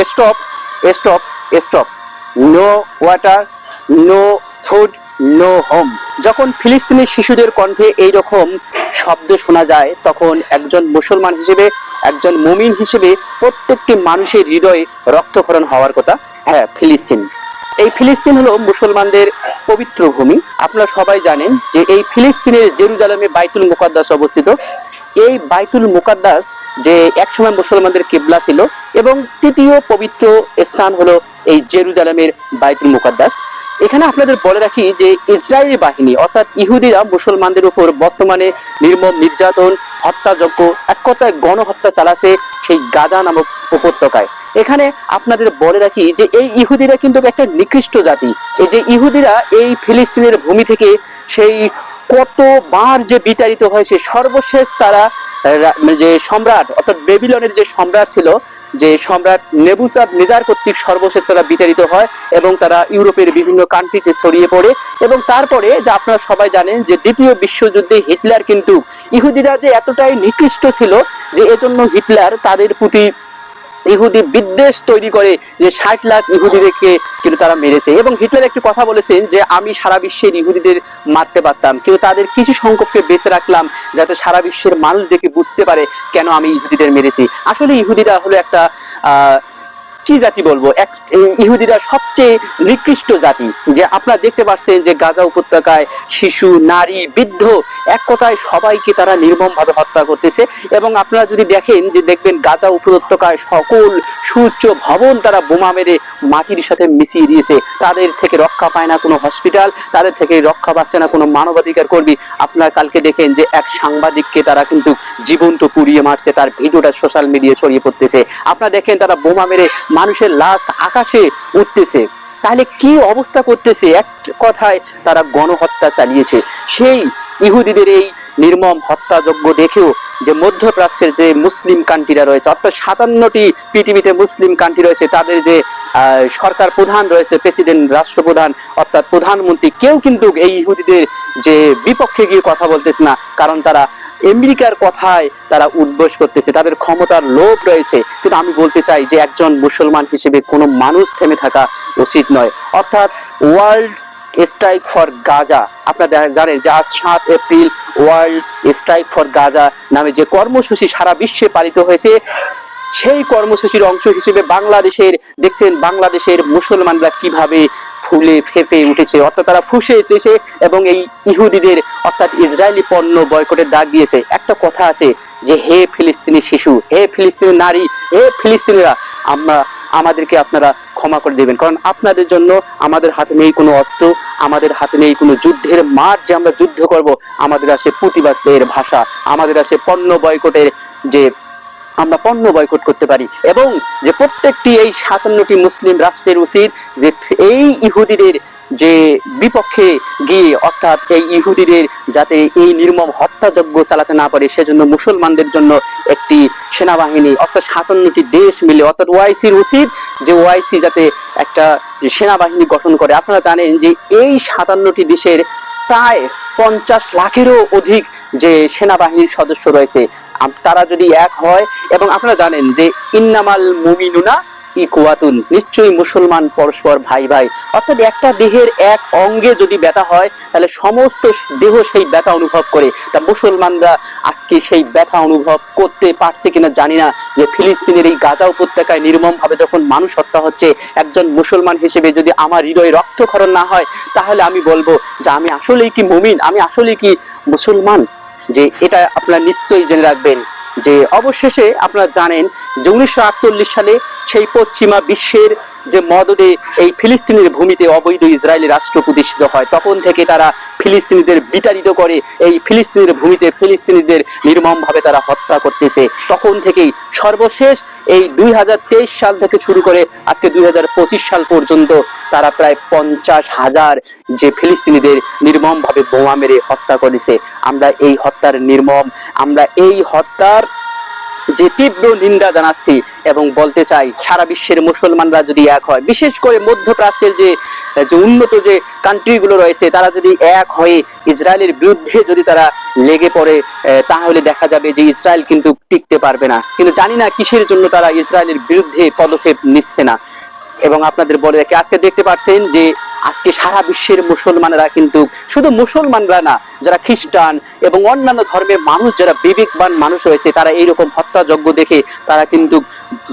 Stop, stop, stop. No water, no food, no home. যখন ফিলিস্তিনি শিশুদের কণ্ঠে এইরকম শব্দ শোনা যায়, তখন একজন মুসলমান হিসেবে, একজন মুমিন হিসেবে প্রত্যেকটি মানুষের হৃদয়ে রক্তক্ষরণ হওয়ার কথা। হ্যাঁ, ফিলিস্তিন, এই ফিলিস্তিন হলো মুসলমানদের পবিত্র ভূমি। আপনারা সবাই জানেন যে এই ফিলিস্তিনের জেরুজালেমে বাইতুল মুকাদ্দাস অবস্থিত। এই বাইতুল মুকাদ্দাস যে একসময় মুসলমানদের কিবলা ছিল, এবং তৃতীয় পবিত্র স্থান হলো এই জেরুজালেমের বাইতুল মুকাদ্দাস। এখানে আপনাদের বলে রাখি যে ইসরায়েলি বাহিনী অর্থাৎ ইহুদিরা মুসলমানদের উপর বর্তমানে নির্মম নির্যাতন, হত্যাযজ্ঞ, এক কথায় গণহত্যা চালাচ্ছে সেই গাজা নামক উপত্যকায়। এখানে আপনাদের বলে রাখি যে এই ইহুদিরা কিন্তু একটা নিকৃষ্ট জাতি। এই যে ইহুদিরা এই ফিলিস্তিনের ভূমি থেকে সেই কতবার যে বিতাড়িত হয়েছে, সর্বশেষ তারা যে সম্রাট অর্থাৎ বেবিলনের যে সম্রাট ছিল, যে সম্রাট নেবুচাদ নেজার কর্তৃক সর্বশেষ তারা বিতাড়িত হয়, এবং তারা ইউরোপের বিভিন্ন কান্ট্রিতে ছড়িয়ে পড়ে। এবং তারপরে যে আপনারা সবাই জানেন যে দ্বিতীয় বিশ্বযুদ্ধে হিটলার কিন্তু, ইহুদিরা যে এতটাই নিকৃষ্ট ছিল যে এজন্য হিটলার তাদের প্রতি ইহুদি বিদ্বেষ তৈরি করে যে 60 লাখ ইহুদিদেরকে কিন্তু তারা মেরেছে। এবং হিটলার একটি কথা বলেছেন যে আমি সারা বিশ্বের ইহুদিদের মারতে পারতাম, কিন্তু তাদের কিছু সংখ্যককে বেঁচে রাখলাম যাতে সারা বিশ্বের মানুষ দেখে বুঝতে পারে কেন আমি ইহুদিদের মেরেছি। আসলে ইহুদিরা হলো একটা কি জাতি বলবো, ইহুদিরা সবচেয়ে নিকৃষ্ট জাতি। যে আপনারা দেখতে পাচ্ছেন যে গাজা উপত্যকায় শিশু, নারী, বৃদ্ধ, এক কথায় সবাইকে তারা নির্মম ভাবে হত্যা করতেছে। এবং আপনারা যদি দেখেন যে দেখবেন গাজা উপত্যকায় সকল সুউচ্চ ভবন তারা বোমা মেরে মাটির সাথে মিশিয়ে দিয়েছে। তাদের থেকে রক্ষা পায় না কোনো হসপিটাল, তাদের থেকে রক্ষা পাচ্ছে না কোনো মানবাধিকার কর্মী। আপনারা কালকে দেখেন যে এক সাংবাদিককে তারা কিন্তু জীবন্ত পুড়িয়ে মারছে, তার ভিডিওটা সোশ্যাল মিডিয়ায় ছড়িয়ে পড়তেছে। আপনারা দেখেন তারা বোমা মেরে মানুষের লাশ আকাশে উঠতেছে। তাহলে কি অবস্থা করতেছে, এক কথায় তারা গণহত্যা চালিয়েছে। সেই ইহুদিদের এই নির্মম হত্যাযজ্ঞ দেখেও যে মধ্যপ্রাচ্যের যে মুসলিম কান্ট্রিরা রয়েছে, অর্থাৎ 57টি পৃথিবীতে মুসলিম কান্ট্রি রয়েছে, তাদের যে সরকার প্রধান রয়েছে, প্রেসিডেন্ট, রাষ্ট্রপ্রধান অর্থাৎ প্রধানমন্ত্রী, কেউ কিন্তু এই ইহুদিদের যে বিপক্ষে গিয়ে কথা বলতেছে না। কারণ তারা আমেরিকার কথায় তারা উদ্বোস করতেছে, তাদের ক্ষমতার লোভ রয়েছে। কিন্তু আমি বলতে চাই যে একজন মুসলমান হিসেবে কোনো মানুষ থেমে থাকা উচিত নয়। অর্থাৎ ওয়ার্ল্ড স্ট্রাইক ফর গাজা, আপনারা জানেন যে আজ 7 April world strike for Gaza নামে যে কর্মসূচি সারা বিশ্বে পালিত হয়েছে, সেই কর্মসূচির অংশ হিসেবে বাংলাদেশের দেখছেন বাংলাদেশের মুসলমানরা কিভাবে ফুলে ফেপে উঠেছে, অর্থাৎ তারা ফুঁসে উঠেছে এবং এই ইহুদিদের অর্থাৎ ইসরায়েলি পণ্য বয়কটের ডাক দিয়েছে। একটা কথা আছে যে হে ফিলিস্তিনি শিশু, হে ফিলিস্তিনি নারী, হে ফিলিস্তিনিরা, আমাদেরকে আপনারা ক্ষমা করে দেবেন। কারণ আপনাদের জন্য আমাদের হাতে নেই কোনো অস্ত্র, আমাদের হাতে নেই কোনো যুদ্ধের মাঠ যে আমরা যুদ্ধ করব। আমাদের আছে প্রতিবাদের ভাষা, আমাদের আছে পণ্য বয়কটের, যে আমরা পণ্য বয়কট করতে পারি। এবং যে প্রত্যেকটি এই 57টি মুসলিম রাষ্ট্রের উচিত যে এই ইহুদিদের যে বিপক্ষে গিয়ে, অর্থাৎ এই ইহুদিদের যাতে এই নির্মম হত্যাযজ্ঞ চালাতে না পারে, সেজন্য মুসলমানদের জন্য একটি সেনাবাহিনী অর্থাৎ 57টি দেশ মিলে অর্থাৎ ওআইসির উচিত যে ওআইসি যাতে একটা সেনাবাহিনী গঠন করে। আপনারা জানেন যে এই 57টি দেশের প্রায় 50 লাখেরও অধিক যে সেনাবাহিনীর সদস্য রয়েছে, তারা যদি এক হয়, এবং আপনারা জানেন যে ইন্নামাল মুমিনুনা ইকুয়াতুন, নিশ্চয়ই মুসলমান পরস্পর ভাই ভাই। অর্থাৎ একটা দেহের এক অঙ্গে যদি ব্যথা হয় তাহলে সমস্ত দেহ সেই ব্যথা অনুভব করে। তা মুসলমানরা আজকে সেই ব্যথা অনুভব করতে পারছে কিনা জানি না, যে ফিলিস্তিনের এই গাজা উপত্যকায় নির্মম ভাবে যখন মানুষ হত্যা হচ্ছে, একজন মুসলমান হিসেবে যদি আমার হৃদয়ে রক্তক্ষরণ না হয়, তাহলে আমি বলবো যে আমি আসলেই কি মুমিন, আমি আসলেই কি মুসলমান। যে এটা আপনারা নিশ্চয়ই জেনে রাখবেন যে অবশেষে আপনারা জানেন যে 1948 সালে সেই পশ্চিমা বিশ্বের যে মদদে এই ফিলিস্তিনের ভূমিতে অবৈধ ইসরায়েলি রাষ্ট্র প্রতিষ্ঠিত হয়, তখন থেকে তারা ফিলিস্তিনিদের বিতাড়িত করে, এই ফিলিস্তিনের ভূমিতে ফিলিস্তিনিদের নির্মম ভাবে তারা হত্যা করতেছে। তখন থেকেই সর্বশেষ এই 2023 সাল থেকে শুরু করে আজকে 2025 সাল পর্যন্ত তারা প্রায় 50,000 যে ফিলিস্তিনিদের নির্মম ভাবে বোমা মেরে হত্যা করেছে। আমরা এই হত্যার যে তীব্র নিন্দা জানাচ্ছি এবং বলতে চাই সারা বিশ্বের মুসলমানরা যদি এক হয়, বিশেষ করে মধ্যপ্রাচ্যের যে যে উন্নত যে কান্ট্রিগুলো রয়েছে তারা যদি এক হয়ে ইসরায়েলের বিরুদ্ধে যদি তারা লেগে পড়ে, তাহলে দেখা যাবে যে ইসরায়েল কিন্তু টিকতে পারবে না। কিন্তু জানি না কিসের জন্য তারা ইসরায়েলের বিরুদ্ধে পদক্ষেপ নিচ্ছে না। এবং আপনাদের বলে রাখি, আজকে দেখতে পাচ্ছেন যে আজকে সারা বিশ্বের মুসলমানরা কিন্তু, শুধু মুসলমানরা না, যারা খ্রিস্টান এবং অন্যান্য ধর্মের মানুষ, যারা বিবেকবান মানুষ রয়েছে, তারা এইরকম হত্যাযজ্ঞ দেখে তারা কিন্তু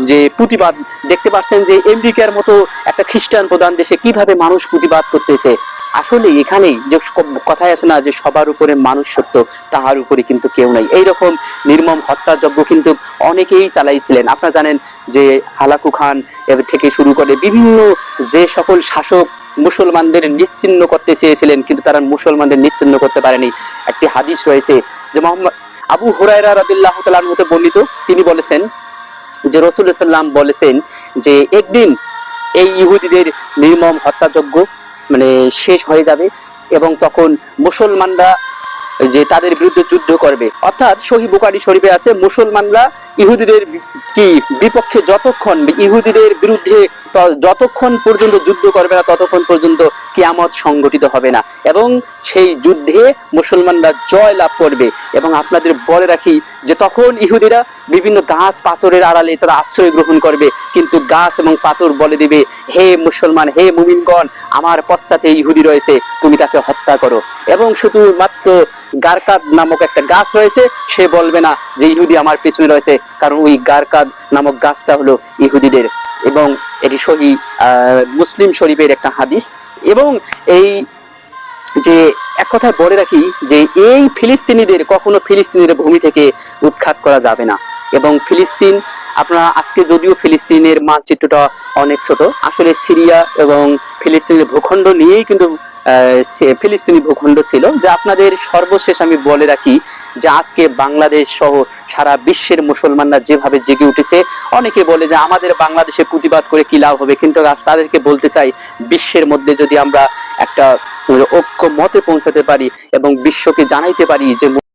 যে প্রতিবাদ, দেখতে পাচ্ছেন যে আমেরিকার মতো একটা খ্রিস্টান প্রধান দেশে কিভাবে মানুষ প্রতিবাদ করতেছে। আসলে এখানেই যে কথায় আছে না যে সবার উপরে মানুষ সত্য, তাহার উপরে কিন্তু কেউ নাই। এইরকম নির্মম হত্যাযজ্ঞ কিন্তু অনেকেই চালাইছিলেন। আপনারা জানেন যে হালাকু খান থেকে শুরু করে বিভিন্ন যে সকল শাসক মুসলমানদের নিশ্চিহ্ন করতে চেয়েছিলেন, কিন্তু তারা মুসলমানদের নিশ্চিহ্ন করতে পারেনি। একটি হাদিস রয়েছে যে মোহাম্মদ আবু হুরায়রা রাদিয়াল্লাহু তাআলা আনহু হতে বর্ণিত, তিনি বলেছেন যে রাসূলুল্লাহ সাল্লাল্লাহু আলাইহি ওয়াসাল্লাম বলেছেন যে একদিন এই ইহুদিদের নির্মম হত্যাযজ্ঞ শেষ হয়ে যাবে এবং তখন মুসলমানরা যে তাদের বিরুদ্ধে যুদ্ধ করবে। অর্থাৎ সহিহ বুখারী শরীফে আছে, মুসলমানরা ইহুদিদের কি বিপক্ষে যতক্ষণ, ইহুদিদের বিরুদ্ধে যতক্ষণ পর্যন্ত যুদ্ধ করবে না ততক্ষণ পর্যন্ত কিয়ামত সংগঠিত হবে না, এবং সেই যুদ্ধে মুসলমানরা জয় লাভ করবে। এবং আপনাদের বলে রাখি যে তখন ইহুদিরা বিভিন্ন গাছ পাথরের আড়ালে তারা আশ্রয় গ্রহণ করবে, কিন্তু গাছ এবং পাথর বলে দিবে, হে মুসলমান, হে মুমিনগণ, আমার পশ্চাতে ইহুদি রয়েছে, তুমি তাকে হত্যা করো। এবং শুধুমাত্র গারকাদ নামক একটা গাছ রয়েছে, সে বলবে না যে ইহুদি আমার পেছনে রয়েছে, কারণ ওই গারকাদ নামক গাছটা হলো ইহুদিদের। এবং এটি সহিহ মুসলিম শরীফের একটা হাদিস। এবং এই যে এক কথায় বলে রাখি যে এই ফিলিস্তিনিদের কখনো ফিলিস্তিনের ভূমি থেকে উৎখাত করা যাবে না। এবং ফিলিস্তিন, আপনারা আজকে যদিও ফিলিস্তিনের মানচিত্রটা অনেক ছোট, আসলে সিরিয়া এবং ফিলিস্তিনের ভূখণ্ড নিয়েই কিন্তু ফিলিস্তিনি ভূখণ্ড ছিল। যে আপনাদের সর্বশেষ আমি বলে রাখি যে আজকে বাংলাদেশ সহ সারা বিশ্বের মুসলমানরা যেভাবে জেগে উঠেছে, অনেকে বলে যে আমাদের বাংলাদেশে প্রতিবাদ করে কি লাভ হবে, কিন্তু তাদেরকে বলতে চাই, বিশ্বের মধ্যে যদি আমরা একটা ঐক্য মতে পৌঁছাতে পারি এবং বিশ্বকে জানাইতে পারি যে